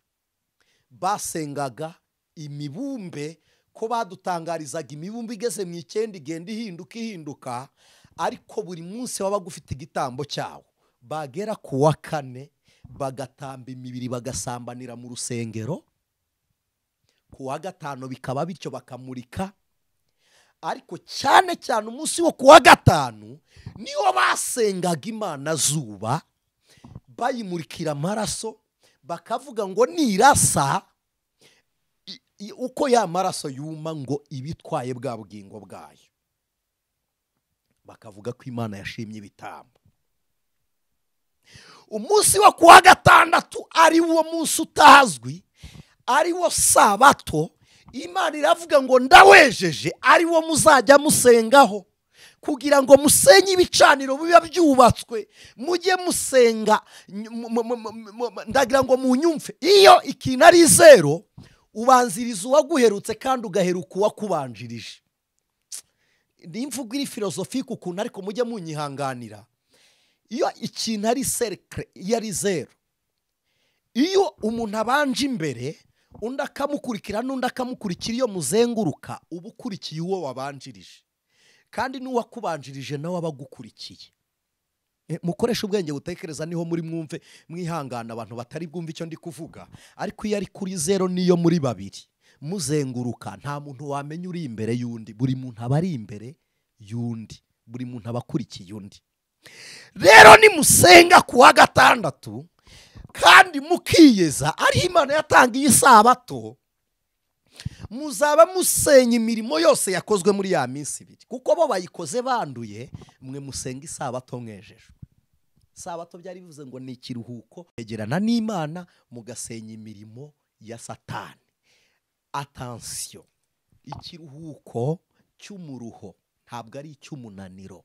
basengaga imibumbe, ko badutangarizaga imibumbe igeze mu 9 igenda ihinduka, ariko buri munsi wabaga ufite igitambo cyawo. Bagera kuwa kane bagatamba imibiri bagasambanira mu rusengero, kuwa gatanu bikaba bityo bakamurika. Ariko cyane cyane umunsi wo kuwa gatanu niwo basengaga Imana zuba, bayimurikira amaraso, bakavuga ngo nirasa uko ya maraso yuma ngo ibitwaye bwa bugingo bwayo. Bakavuga ko Imana yashimye ibitambo. Umunsi wo kuwa gatandatu ari wo munsi utazwi, ari wo sabato, Imana iravuga ngo ndawejeje ari wo muzajya musengaho, kugira ngo musenye ibicaniro biba byubatswe, mujye musenga. Ndagira ngo munyumve, iyo ikintu ari zero ubanziriza uwaguherutse kandi ugaheruka uwakubanjirije. Ni imvugo iri filosofike ukuntu, ariko mujye munyihanganira. Iyo ikintu ari cercle, iyo ari zero, iyo umuntu abanje imbere undi akamukurikira n'undi akamukurikira, iyo muzenguruka uba ukurikiye uwo wabanjirije, kandi n'uwakubanjirije nawe abagukurikiye. Mukoresha ubwenge butekereza, niho muri mwumve mwihangana abantu batari bwumve icyo ndi kuvuga. Ariko iyo ari kuri zero niyo muri babiri muzenguruka, nta muntu wamenya uri imbere y'undi, buri muntu aba ari imbere y'undi, buri muntu aba akurikiye undi. Rero nimusenga kuwa gatandatu kandi mukiyeza ari Imana yatangiye isabato, muzaba musenya imirimo yose yakozwe muri ya minsi ibiri, kuko bo bayikoze banduye, mwe musenga isabato mwejeje. Isabato byari bivuze ngo ni ikiruhuko, egerana n'Imana mugasenya imirimo ya Satani. Attention, ikiruhuko cy'umuruho ntabwo ari icy'umunaniro.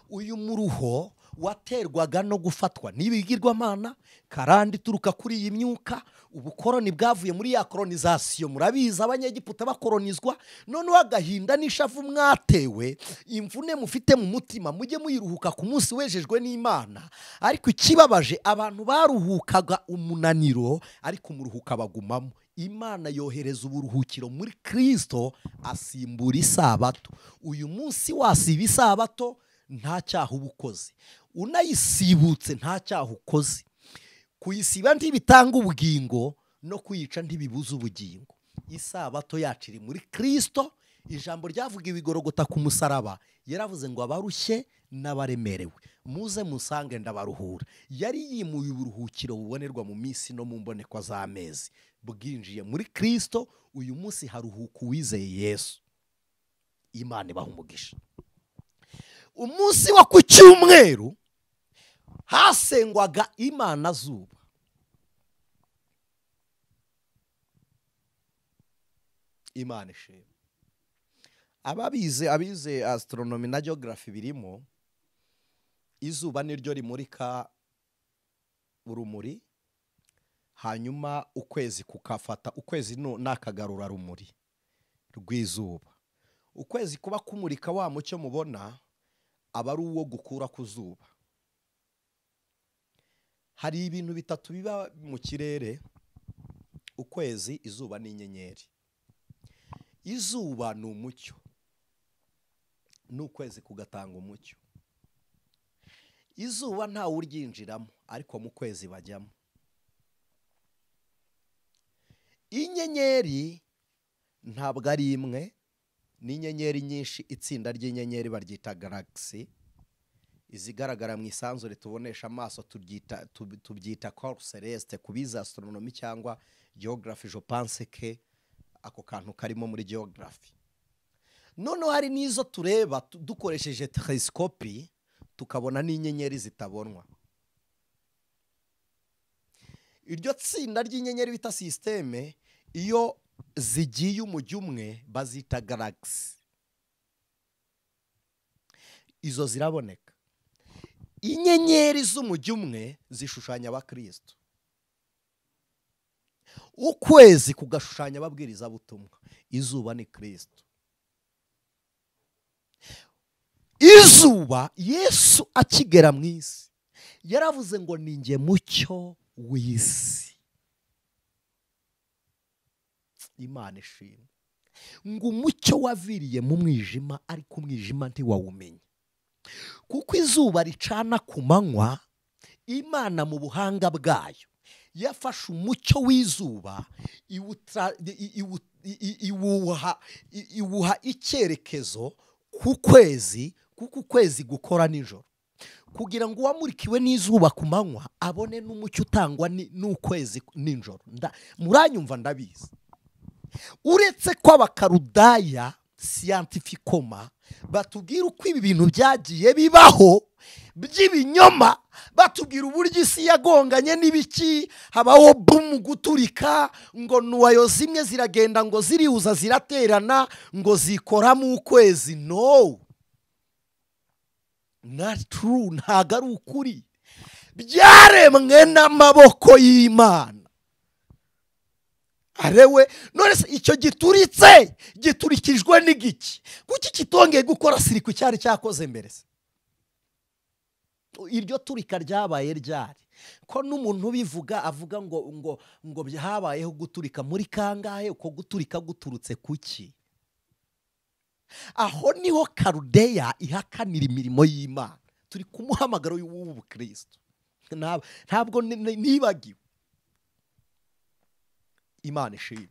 Uyu muruho waterwaga no gufatwa n'ibigirwamana, karandi turuka kuri iyi myuka. Ubukoroni bwavuye muri ya colonization, murabiza abanyegiputa bakolonizwa, none wagahinda n'ishavu mwatewe, imvune mufite mu mutima, mujye muyiruhuka ku munsi wejejwe n'Imana. Ariko ikibabaje, abantu baruhukaga umunaniro ariko umuruhuka bagumamo. Imana yohereza uburuhukiro muri Kristo asimbura isabato. Uyu munsi wasiba isabato nta cyaha uba ukoze, unayisibutse nta cyaha ukoze. Kuyisiba ntibitanga ubugingo, no kuyica ntibibuza ubugingo. Isabato yacu iri muri Kristo. Ijambo ryavuga ibigorogota ku musaraba, yaravuze ngo abarushye n'abaremerewe muze musange ndabaruhura. Yari yimuye uburuhukiro bubonerwa mu minsi no mu mboneko z'amezi, bwinjiye muri Kristo. Uyu munsi haruhuka uwizeye Yesu. Imana ibaha umugisha. Umunsi wo ku cyumweru hasengwaga Imana zuba. Imana ishimwe. Abize astronomy na geography birimo, izuba niryo rimurika urumuri, hanyuma ukwezi kukafata. Ukwezi n'akagarura rumuri rw'izuba. Ukwezi kuba kumurika wa mucyo mubona aba ari uwo gukura ku zuba. Hari ibintu bitatu biba mu kirere: ukwezi, izuba n'inyenyeri. Izuba ni umucyo, n'ukwezi kugatanga umucyo. Izuba ntawe uryinjiramo, ariko mu kwezi bajyamo. Inyenyeri ntabwo ari imwe, ni inyenyeri nyinshi. Itsinda ry'inyenyeri baryita galaxy. Izigaragara mu isanzure tubonesha amaso tubyita corps celeste kubiza astronomy cyangwa geography. Je pense que ako kantu karimo muri geography. None hari nizo tureba dukoresheje telescope tukabona n'inyenyeri zitabonwa. Iryo tsinda ry'inyenyeri bita systeme, iyo zigiye umujyi umwe bazita galaxy. Izo ziraboneka. Inyenyeri z'umujyi umwe zishushanya abakristo. Ukwezi kugashushanya ababwiriza butumwa. Izuba ni Kristo. Izuba Yesu akigera mu isi yaravuze ngo ninjye mucyo w'isi. Imana ishimwe. Ngo umucyo waviriye mu mwijima, ariko umwijima ntiwawumenye. Kuko izuba ricana ku manywa, Imana mu buhanga bwayo yafashe umucyo w'izuba iwuha icyerekezo ku kwezi, kuko ukwezi gukora nijoro, kugira ngo uwamurikiwe n'izuba ku manywa abone n'umucyo utangwa n'ukwezi nijoro. Muranyumva ndabizi. Uretse ko abakarudaya scientificoma batubwira uko ibi bintu byagiye bibaho by'ibinyoma, batubwira uburyo isi yagonganye n'ibiki, habaho boom guturika, ngo nuwayo zimwe ziragenda ngo zirihuza ziraterana ngo zikora mu kwezi. No, not true. Ntago ari ukuri. Byaremwe n'amaboko y'Imana. Arewe none se icyo gituritse giturikijwe n'igiki? Kuki kitongeye gukora sirikwi cyari cyakoze mbere se? Iryo turika ryabaye ryari? Ko n'umuntu bivuga avuga ngo byahabayeho guturika muri kangahe? Uko guturika guturutse kuki? Aho niho Karudeya ihakanira imirimo y'Imana. Turi kumuhamagaro w'ubu Kristo. Ntabwo nibagiwe. Imana ishimwe.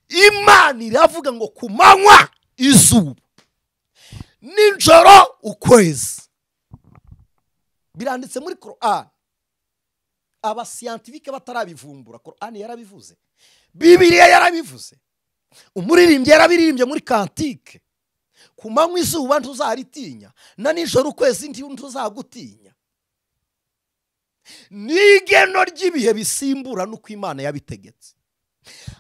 Imana iravuga ngo ku manywa izuba, nijoro ukwezi. Biranditse muri Quran. Abascientifique batarabivumbura, Quran yarabivuze, Bibiliya yarabivuze, umuririmbyi yarabiririmbye muri Kantike. Ku manywa izuba ntuzaritinya, na nijoro ukwezi ntuzagutinya. N'igeno ry'ibihe bisimbura nuko Imana yabitegetse.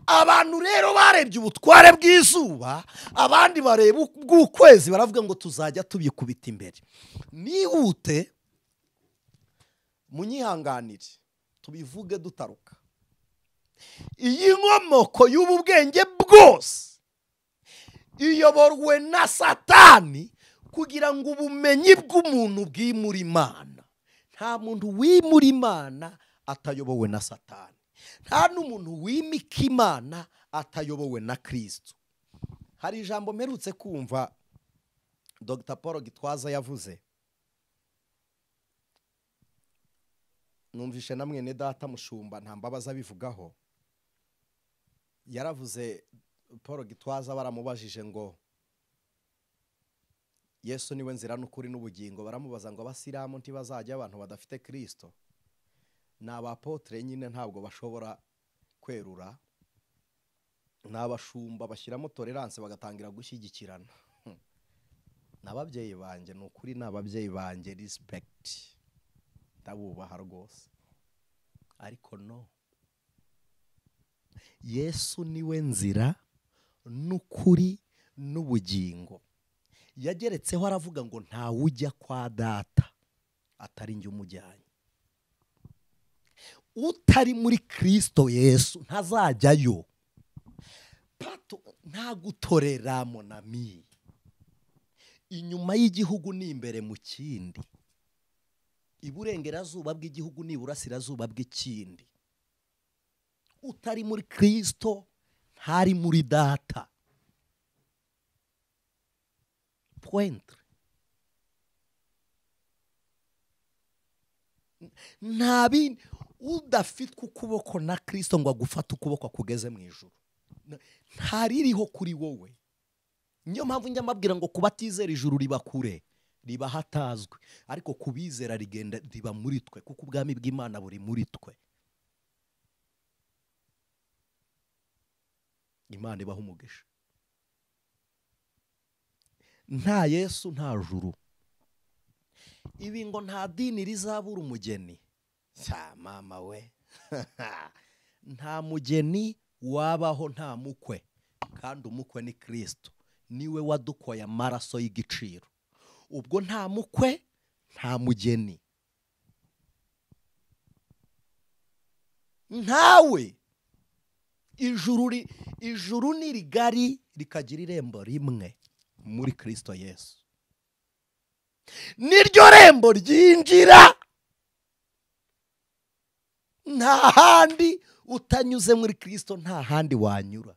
Abantu rero barebye ubutware bw'izuba, abandi bareba ubw'ukwezi, baravuga ngo tuzajya tubyikubita imbere. Nihute munyihanganire tubivuge dutaruka. Iyi nkomoko y'ubu bwenge bwose iyoborwe na Satani, kugira ngo ubumenyi bw'umuntu bwimure Imana. Nta muntu wimura Imana atayobowe na Satani. nta n'umuntu wimika Imana atayobowe na Kristo. Hari ijambo mperutse kumva Dr. Paul Gitwaza yavuze, numvishe na mwene data Mushumba nta mbabaza bivugaho. Yaravuze Paul Gitwaza baramubajije ngo Yesu niwe nzira n'ukuri n'ubugingo, baramubaza ngo abasilamu ntibazajya abantu badafite Kristo. N'abapotre nyine ntabwo bashobora kwerura, n'abashumba bashyiramo tolerance bagatangira gushyigikirana. N'ababyeyi banjye n'ukuri, n'ababyeyi banjye respect, ndabubaha rwose, ariko no, Yesu niwe nzira n'ukuri n'ubugingo. Yageretseho aravuga ngo ntawe ujya kwa data atari njye umujyanye. Utari muri Kristo Yesu ntazajyayo. Pato ntagutorera monami. Inyuma y'igihugu ni imbere mu kindi. Iburengerazuba bw'igihugu ni iburasirazuba bw'ikindi. Utari muri Kristo ntari muri data. Point. Ntabi udafite ukuboko na Kristo ngo agufate ukuboko akugeze mu ijuru. Ntaririho kuri wowe. Niyo mpamvu njya mabwira ngo kubatizera ijuru riba kure, riba hatazwe, ariko kubizera rigenda riba muri twe, kuko ubwami bw'Imana buri muri twe. Imana ibaha umugisha. Nta Yesu nta juru. Ibi ngo nta dini rizabura umugeni. Mama we. Nta mugeni wabaho nta mukwe, kandi umukwe ni Kristo. Niwe wadukoye amaraso y'igiciro. Ubwo nta mukwe nta mugeni. Ntawe. Ijuru ni rigari rikagira irembo rimwe muri Kristo Yesu. Niryo rembo ryinjira. Nta handi utanyuze muri Kristo, nta handi wanyura.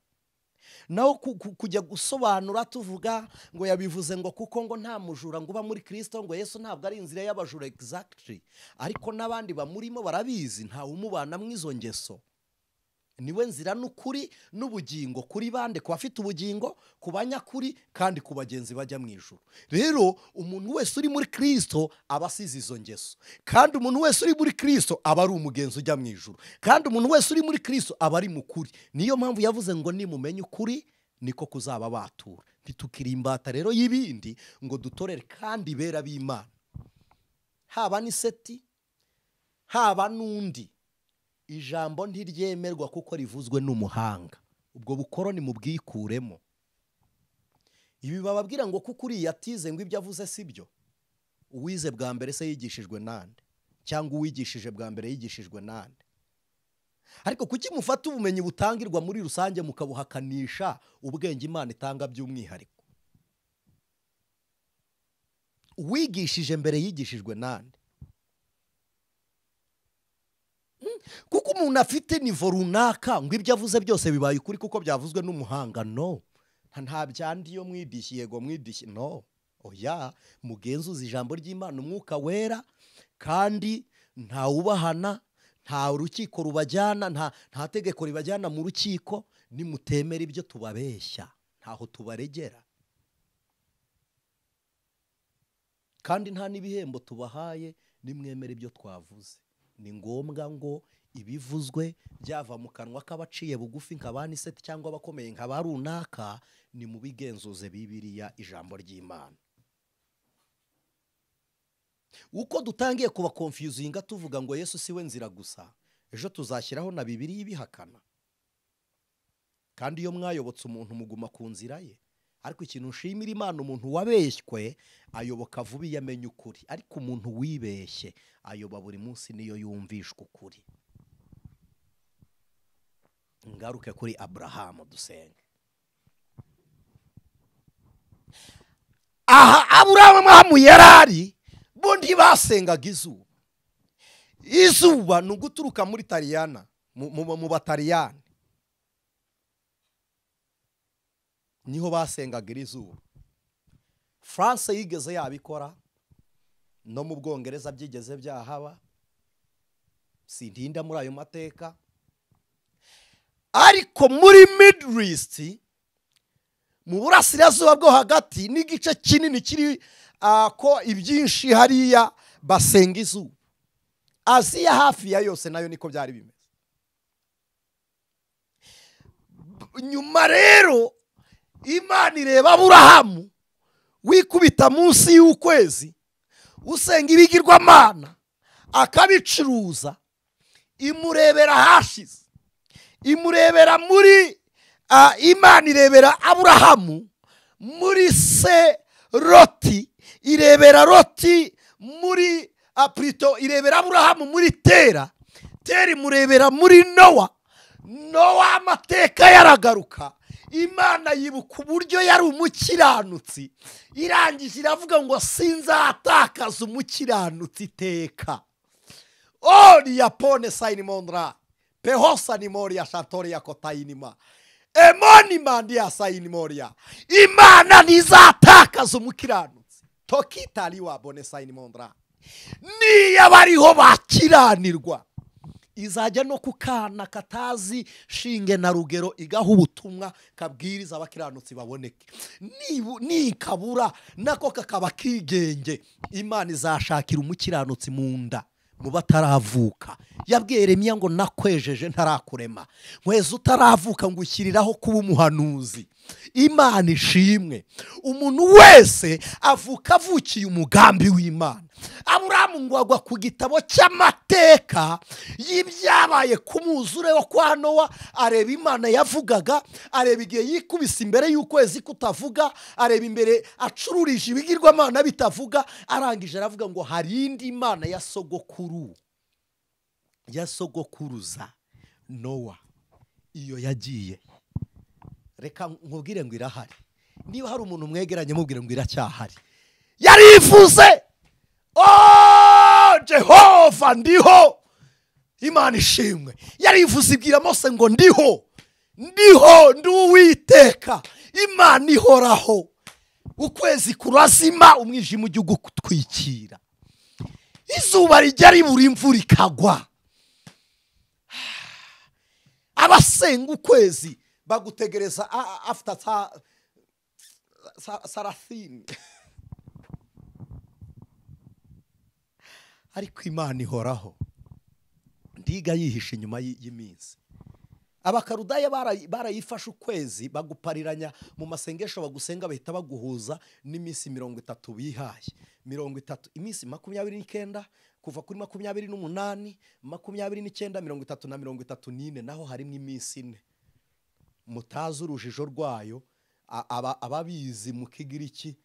Naho kujya gusobanura tuvuga ngo yabivuze ngo kuko ngo nta mujura ngo uba muri Kristo, ngo Yesu ntabwo ari inzira y'abajura exactly, ariko n'abandi bamurimo barabizi nta umubana mwizo ngeso. Niwe nzira n'ukuri n'ubugingo kuri bande, ku bafite ubugingo, ku banyakuri, kandi ku bagenzi bajya mu ijuru. Rero umuntu wese uri muri Kristo aba asize izo ngeso, kandi umuntu wese uri muri Kristo aba ari umugenzi ujya mu ijuru, kandi umuntu wese uri muri Kristo aba ari mukuri. Niyo mpamvu yavuze ngo nimumenye ukuri niko kuzaba batura. Ntitukiri imbata rero y'ibindi ngo dutorere kandi bera b'Imana. Haba ni Seti, haba n'undi, ijambo ntiryemerwa kuko rivuzwe n'umuhanga. Ubwo bukoroni mu bwikuremo. Ibi bababwira ngo kuko uri yatize ngo ibyo avuze sibyo. Uwize bwa mbere se yigishijwe nande? Cyangwa uwigishije bwa mbere yigishijwe nande? Ariko kuki mufata ubumenyi butangirwa muri rusange mukabuhakanisha ubwenge Imana itanga by'umwihariko? Uwigishije mbere yigishijwe nande? Kuko umuntu afite nivo runaka ngo ibyo avuze byose bibaye ukuri kuko byavuzwe n'umuhanga. No, nta byandi yo mwidishye, yego mwidishye, no. Oya, mugenzuza ijambo ry'Imana umwuka wera, kandi nta ubahana, nta urukiko rubajyana, nta tegeko ribajyana mu rukiko. Nimutemera ibyo tubabeshya ntaho tubaregera, kandi nta n'ibihembo tubahaye nimwemera ibyo twavuze. Ni ngombwa ngo ibivuzwe byava mu kanwa k'abaciye bugufi nk'abani Seti cyangwa abakomeye nk'aba runaka, ni mu bigenzuze Bibiliya ijambo ry'Imana. Uko dutangiye kuba confusinga tuvuga ngo Yesu siwe nzira gusa, ejo tuzashyiraho na Bibiliya ibihakana. Kandi iyo mwayobotse umuntu muguma ku nzira ye. Ariko ikintu nshimira Imana, umuntu wabeshywe ayoboka vuba iyo amenye ukuri, ariko umuntu wibeshye ayoba buri munsi niyo yumvishwa ukuri. Ngaruke kuri Abrahamu dusenge. Aha Abrahamu yarari bo ntibasengaga izuba. Izuba ni uguturuka muri Taliyana mu Bataliyani niho basengaga iri zuba. France yigeze yabikora, no mu Bwongereza byigeze byahaba, sintinda muri ayo mateka. Ariko muri Middle East, mu burasirazuba bwo hagati, n'igice kinini kiri ko ibyinshi hariya basenga izuba. Aziya hafi ya yose nayo niko byari bimeze. Nyuma rero Imana ireba Aburahamu wikubita munsi y'ukwezi usenga ibigirwamana akabicuruza, imurebera hashize, imurebera muri Imana irebera Aburahamu muri se Loti, irebera Loti muri Plutôt irebera Aburahamu muri Tera, Tera imurebera muri Nowa. Nowa amateka yaragaruka, Imana yibuka uburyo yari umukiranutsi, irangije iravuga ngo sinzatakaza umukiranutsi iteka. Yapone sayinimondra pehosa ni moria shatori ya kotayinima emoni mandi ya sayinimoria. Imana ntizatakaza umukiranutsi tokitali wabone sayinimondra. Niyo bariho bakiranirwa, izajya no kukana katazi shinge na rugero igaha ubutumwa kabwiriza abakiranutsi baboneke. Nikabura nako kakaba kigenge, Imana izashakira umukiranutsi mu nda mu bataravuka. Yabwiye Yeremiya ngo nakwejeje ntarakurema, nkweza utaravuka ngo ushyiriraho kuba umuhanuzi. Imana ishimwe. Umuntu wese avuka avukiye umugambi w'Imana. Aburahamu ngo agwa ku gitabo cy'amateka y'ibyabaye ku mwuzure wo kwa Nowa, areba Imana yavugaga, areba igihe yikubise imbere y'ukwezi kutavuga, areba imbere acururije ibigirwamana bitavuga, arangije aravuga ngo hari indi Imana ya sogokuru, ya sogokuruza Nowa, iyo yagiye. Reka nkubwire ngo irahari. Niba hari umuntu mwegeranye mubwire ngo iracyahari. Yarivuze, Jehova ndiho. Imana ishimwe. Yarivuze ibwira Mose ngo ndiho ndi Uwiteka. Imana ihoraho. Ukwezi kurazima, umwijima ujya ugutwikira, izuba rijya ribura imvura ikagwa. Abasenga ukwezi bagutegereza after Sarathini. Ariko Imana ihoraho, ndiga yihishe inyuma y'iminsi. Abakarudaya barayifashe ukwezi bagupariranya mu masengesho bagusenga, bahita baguhuza n'iminsi 30 bihaye. 30 iminsi 29 kuva kuri 28, 29, 30 na 34, naho harimo iminsi 4. Mutazi urujijo rwayo ababizi mu Kigiriki.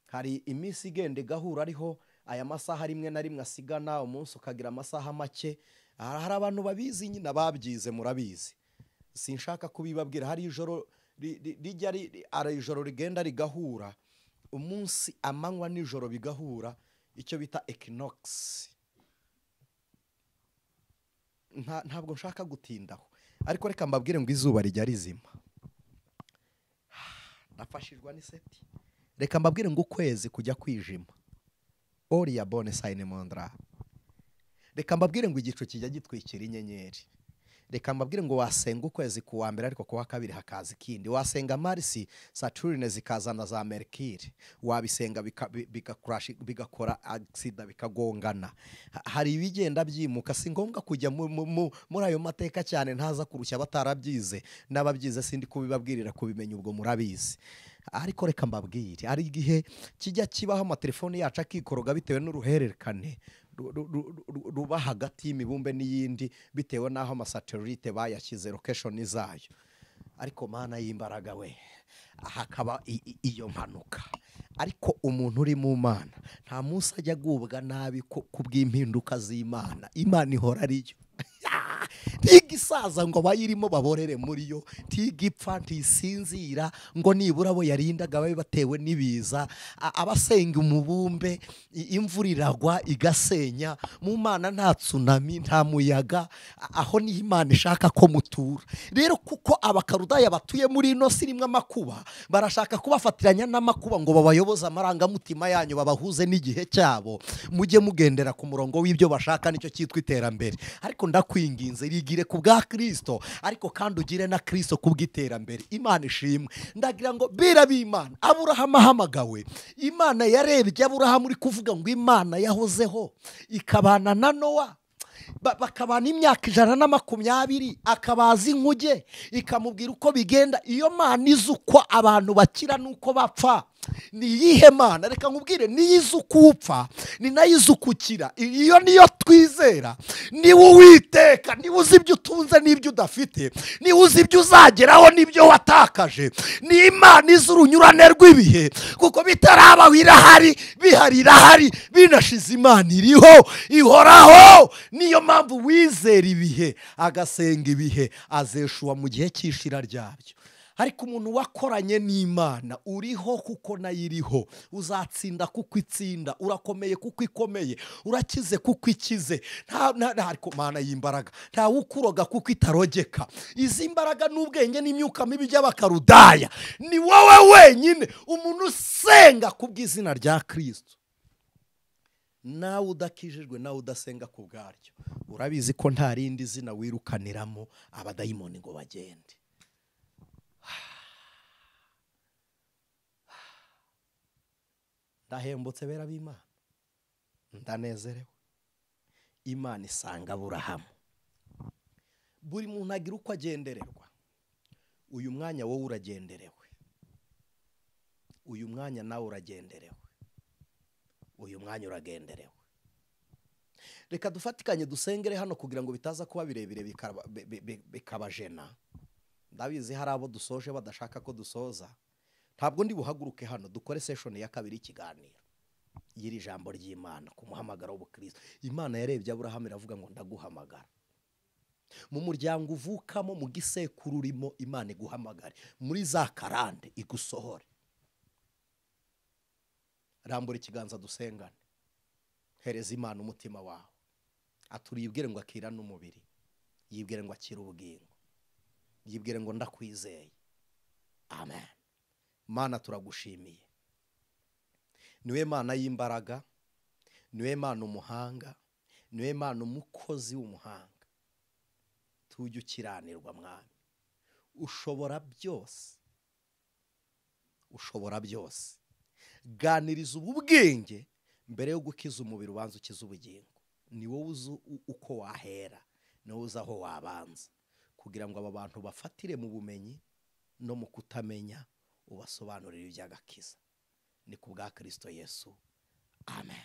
Hari iminsi igende gahura ariho aya masaha rimwe na rimwe asigana, umunsi ukagira amasaha make. Hari abantu babizi nyina babyize, murabizi, sinshaka kubibabwira. Hari ijoro rijya ari ijoro rigenda rigahura, umunsi amanywa n'ijoro bigahura, icyo bita equinox. Ntabwo nshaka gutindaho, ariko reka mbabwire ngo izuba rijya rizima. Nafashijwe n'iseti. Reka mbabwire ngo ukwezi kujya kwijima, Oria bone sayinimondra. Reka mbabwire ngo igicu kijya gitwikira inyenyeri. Reka mbabwire ngo wasenga ukwezi ku wa mbere, ariko ku wa kabiri hakaza ikindi. Wasenga Mars, Saturne zikazana za Mercury, wabisenga bigakora accident bikagongana. Hari ibigenda byimuka, si ngombwa kujya muri ayo mateka cyane, ntaza kurushya batarabyize. N'ababyize sindi kubibabwirira kubimenya, ubwo murabizi. Ariko reka mbabwire, ari igihe kijya kibaho amatelefone yacu akikoroga bitewe n'uruhererekane ruba hagati y'imibumbe n'iyindi, bitewe n'aho amasatelite bayashyize location zayo. Ariko Mana y'imbaraga we, hakaba iyo mpanuka. Ariko umuntu uri mu Mana nta munsi ajya gubwa nabi kubw'impinduka z'Imana. Imana ihora ariyo. ntigisaza ngo abayirimo baborere muri yo, ntigipfa ntisinzira ngo nibura abo yarindaga babe batewe n'ibiza. Abasenga umubumbe imvura iragwa igasenya, mu Mana nta tsunami nta muyaga, aho ni Imana ishaka ko mutura. Rero kuko abakarudaya batuye muri ino si rimwe amakuba, barashaka kubafatiranya n'amakuba ngo babayoboze amarangamutima yanyu, babahuze n'igihe cyabo, mujye mugendera ku murongo w'ibyo bashaka, nicyo cyitwa iterambere. Ariko ndakwinginze rigire ku bwa Kristo, ariko kandi ugire na Kristo ku bw'iterambere. Imana ishimwe. Ndagira ngo bira b'Imana, Aburahamu ahamagawe, Imana yarebye Aburahamu uri kuvuga ngo Imana yahozeho ikabana na Nowa, bakabana imyaka 120, akabaza inkuge ikamubwira uko bigenda. Iyo Mana izi uko abantu bakira nuko bapfa, ni iyihe Mana? Reka nkubwire, niyo izi uko upfa ni nayo izi uko ukira. Iyo niyo twizera. Niwe Uwiteka, niwe uzi ibyo utunze n'ibyo udafite, niwe uzi ibyo uzageraho n'ibyo watakaje. Ni Imana izi urunyurane rw'ibihe, kuko bitarabaho irahari, bihari irahari, binashize Imana iriho, ihoraho. Niyo mpamvu wizera ibihe agasenga ibihe azeshuwa mu gihe cy'ishira ryabyo. Ariko umuntu wakoranye n'Imana uriho kuko nayo iriho, uzatsinda kuko itsinda, urakomeye kuko ikomeye, urakize kuko ikize. Ariko Mana y'imbaraga, ntawe ukuroga kuko itarogeka. Izi mbaraga n'ubwenge n'imyuka mibi by'abakarudaya ni wowe wenyine, umuntu usenga ku bw'izina rya Kristo. Nawe udakijijwe, nawe udasenga ku bwaryo, urabizi ko nta rindi zina wirukaniramo abadayimoni ngo bagende. Ndahembutse bera b'Imana, ndanezerewe. Imana isanga Aburahamu. Buri muntu agira uko agendererwa. Uyu mwanya wowe uragenderewe, uyu mwanya nawe uragenderewe, uyu mwanya uragenderewe. Reka dufatikanye dusengere hano kugira ngo bitaza kuba birebire bikabajena. Ndabizi hari abo dusoje badashaka ko dusoza. Ntabwo ndi buhaguruke hano dukore session ya kabiri ikiganiro yiri jambo ry'Imana ku muhamagaro w'ubukristo. Imana yarebye Aburahamu iravuga ngo ndaguhamagara. Mu muryango uvukamo, mu gisekuru urimo, Imana iguhamagare, muri za karande igusohore. Rambura ikiganza dusengane. Hereza Imana umutima wawe. Aturibwire ngo akira n'umubiri, yibwire ngo akira ubugingo, yibwire ngo ndakwizeye. Amen. Mana turagushimiye, niwe Mana y'imbaraga, niwe Mana umuhanga, niwe Mana umukozi w'umuhanga. Tujye ukiranirwa Mwami, ushobora byose, ushobora byose. Ganiriza ubu bwenge mbere yo gukiza umubiri, ubanza ukiza ubugingo. Ni wowe uzi uko wahera, ni wowe uzi aho wabanza, kugira ngo aba bantu bafatire mu bumenyi no mu kutamenya, ubasobanurire iby'agakiza. Ni ku bwa Kristo Yesu. Amen.